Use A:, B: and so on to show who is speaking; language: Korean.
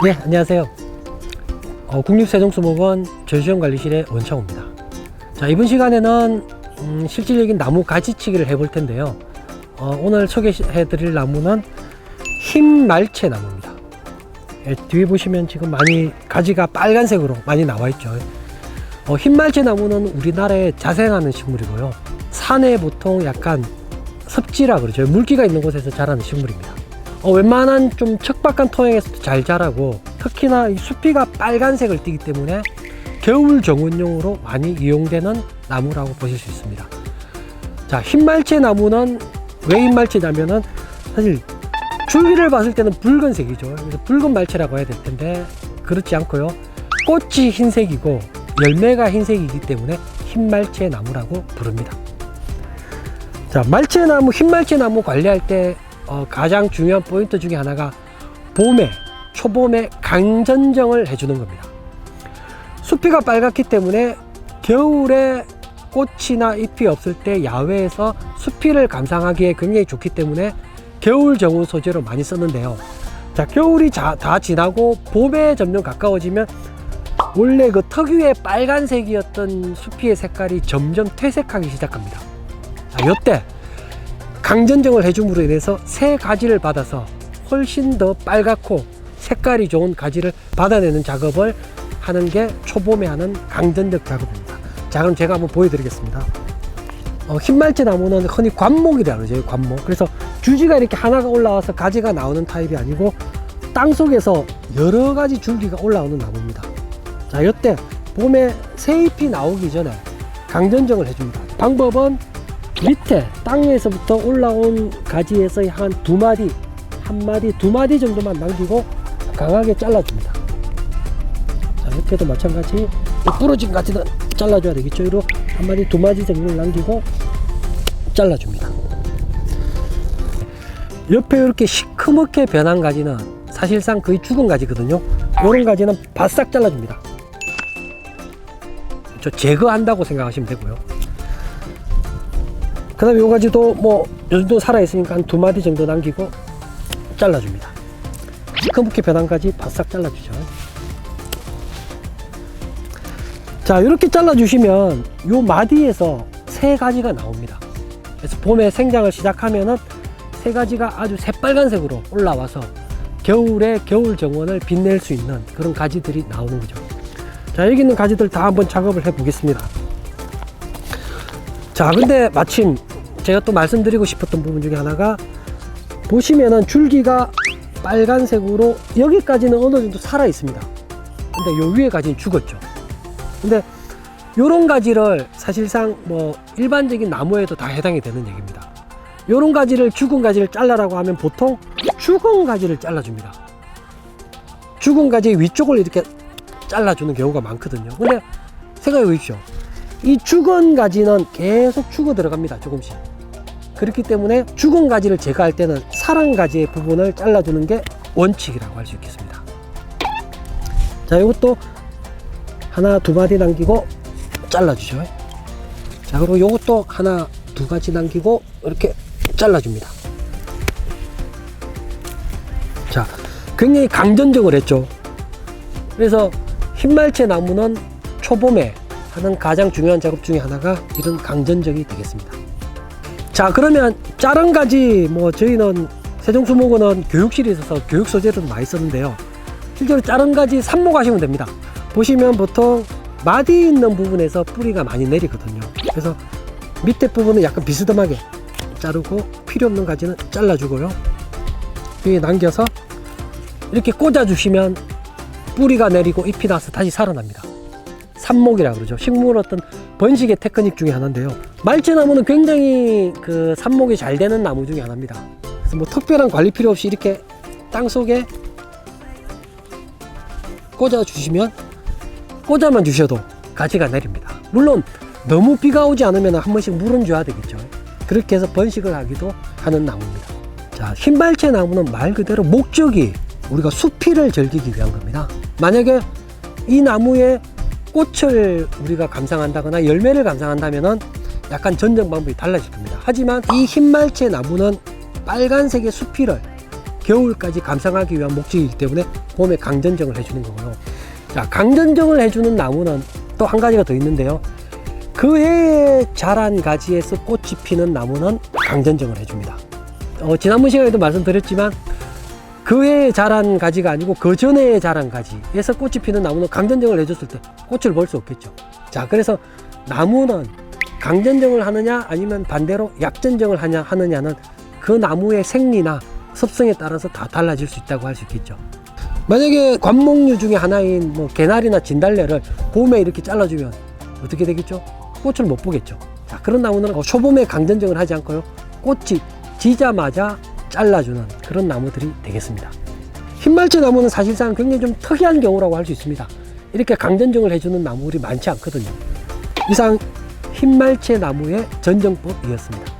A: 네, 안녕하세요. 국립세종수목원 전시원관리실의 원창호입니다. 자, 이번 시간에는 실질적인 나무 가지치기를 해볼 텐데요. 오늘 소개해 드릴 나무는 흰말채 나무입니다. 뒤에 보시면 지금 많이 가지가 빨간색으로 많이 나와 있죠. 흰말채 나무는 우리나라에 자생하는 식물이고요. 산에 보통 약간 습지라 그러죠. 물기가 있는 곳에서 자라는 식물입니다. 웬만한 좀 척박한 토양에서도 잘 자라고, 특히나 이 수피가 빨간색을 띠기 때문에 겨울 정원용으로 많이 이용되는 나무라고 보실 수 있습니다. 자, 흰말채 나무는 왜 흰말채냐면은 사실 줄기를 봤을 때는 붉은색이죠. 그래서 붉은 말채라고 해야 될 텐데 그렇지 않고요. 꽃이 흰색이고 열매가 흰색이기 때문에 흰말채 나무라고 부릅니다. 자, 말채나무, 흰말채나무 관리할 때 가장 중요한 포인트 중에 하나가 초봄에 강전정을 해주는 겁니다. 수피가 빨갛기 때문에 겨울에 꽃이나 잎이 없을 때 야외에서 수피를 감상하기에 굉장히 좋기 때문에 겨울 정원 소재로 많이 썼는데요. 자, 겨울이 다 지나고 봄에 점점 가까워지면 원래 그 특유의 빨간색이었던 수피의 색깔이 점점 퇴색하기 시작합니다. 자, 이때 강전정을 해줌으로 인해서 새 가지를 받아서 훨씬 더 빨갛고 색깔이 좋은 가지를 받아내는 작업을 하는 게 초봄에 하는 강전정 작업입니다. 자, 그럼 제가 한번 보여드리겠습니다. 흰말채 나무는 흔히 관목이라고 그러죠. 관목. 그래서 주지가 이렇게 하나가 올라와서 가지가 나오는 타입이 아니고 땅 속에서 여러 가지 줄기가 올라오는 나무입니다. 자, 이때 봄에 새 잎이 나오기 전에 강전정을 해줍니다. 방법은 밑에 땅에서부터 올라온 가지에서 한 두 마디 정도만 남기고 강하게 잘라줍니다. 자, 옆에도 마찬가지 부러진 가지는 잘라줘야 되겠죠. 이로 두 마디 정도를 남기고 잘라줍니다. 옆에 이렇게 시커멓게 변한 가지는 사실상 거의 죽은 가지거든요. 이런 가지는 바싹 잘라줍니다. 제거한다고 생각하시면 되고요. 그 다음에 이 가지도 요 정도 살아있으니까 한 두 마디 정도 남기고 잘라줍니다. 시커멓게 변한 가지 바싹 잘라주죠. 자, 이렇게 잘라주시면 요 마디에서 새 가지가 나옵니다. 그래서 봄에 생장을 시작하면은 새 가지가 아주 새빨간색으로 올라와서 겨울에 겨울 정원을 빛낼 수 있는 그런 가지들이 나오는 거죠. 자, 여기 있는 가지들 다 한번 작업을 해 보겠습니다. 자, 근데 마침 제가 또 말씀드리고 싶었던 부분 중에 하나가, 보시면은 줄기가 빨간색으로 여기까지는 어느 정도 살아 있습니다. 근데 요 위에 가지는 죽었죠. 근데 요런 가지를 사실상 일반적인 나무에도 다 해당이 되는 얘기입니다. 요런 가지를, 죽은 가지를 잘라라고 하면 보통 죽은 가지를 잘라줍니다. 죽은 가지의 위쪽을 이렇게 잘라주는 경우가 많거든요. 근데 생각해 보십시오. 이 죽은 가지는 계속 죽어 들어갑니다. 조금씩. 그렇기 때문에 죽은 가지를 제거할 때는 살은 가지의 부분을 잘라주는 게 원칙이라고 할 수 있겠습니다. 자, 이것도 두 마디 남기고 잘라주죠. 자, 그리고 이것도 두 가지 남기고 이렇게 잘라줍니다. 자, 굉장히 강전정을 했죠. 그래서 흰말채 나무는 초봄에 하는 가장 중요한 작업 중에 하나가 이런 강전정이 되겠습니다. 자, 그러면 자른 가지, 저희는 세종수목원은 교육실에 있어서 교육 소재로 많이 썼는데요. 실제로 자른 가지 삽목하시면 됩니다. 보시면 보통 마디 있는 부분에서 뿌리가 많이 내리거든요. 그래서 밑에 부분은 약간 비스듬하게 자르고 필요 없는 가지는 잘라주고요. 여기 남겨서 이렇게 꽂아주시면 뿌리가 내리고 잎이 나서 다시 살아납니다. 삽목이라고 그러죠. 식물 어떤 번식의 테크닉 중에 하나인데요. 말채나무는 굉장히 삽목이 잘 되는 나무 중에 하나입니다. 그래서 특별한 관리 필요 없이 이렇게 땅 속에 꽂아만 주셔도 가지가 내립니다. 물론 너무 비가 오지 않으면 한 번씩 물은 줘야 되겠죠. 그렇게 해서 번식을 하기도 하는 나무입니다. 자, 흰말채 나무는 말 그대로 목적이 우리가 수피를 즐기기 위한 겁니다. 만약에 이 나무의 꽃을 우리가 감상한다거나 열매를 감상한다면은 약간 전정 방법이 달라질 겁니다. 하지만 이 흰말채 나무는 빨간색의 수피를 겨울까지 감상하기 위한 목적이기 때문에 봄에 강전정을 해주는 거고요. 자, 강전정을 해주는 나무는 또 한 가지가 더 있는데요. 그 해에 자란 가지에서 꽃이 피는 나무는 강전정을 해줍니다. 지난번 시간에도 말씀드렸지만 그 해에 자란 가지가 아니고 그 전에 자란 가지에서 꽃이 피는 나무는 강전정을 해줬을 때 꽃을 볼 수 없겠죠. 자, 그래서 나무는 강전정을 하느냐 아니면 반대로 약전정을 하느냐는 그 나무의 생리나 습성에 따라서 다 달라질 수 있다고 할 수 있겠죠. 만약에 관목류 중에 하나인 뭐 개나리나 진달래를 봄에 이렇게 잘라주면 어떻게 되겠죠? 꽃을 못 보겠죠. 자, 그런 나무는 초봄에 강전정을 하지 않고요, 꽃이 지자마자 잘라주는 그런 나무들이 되겠습니다. 흰말채 나무는 사실상 굉장히 좀 특이한 경우라고 할 수 있습니다. 이렇게 강전정을 해주는 나무들이 많지 않거든요. 이상 흰말채 나무의 전정법이었습니다.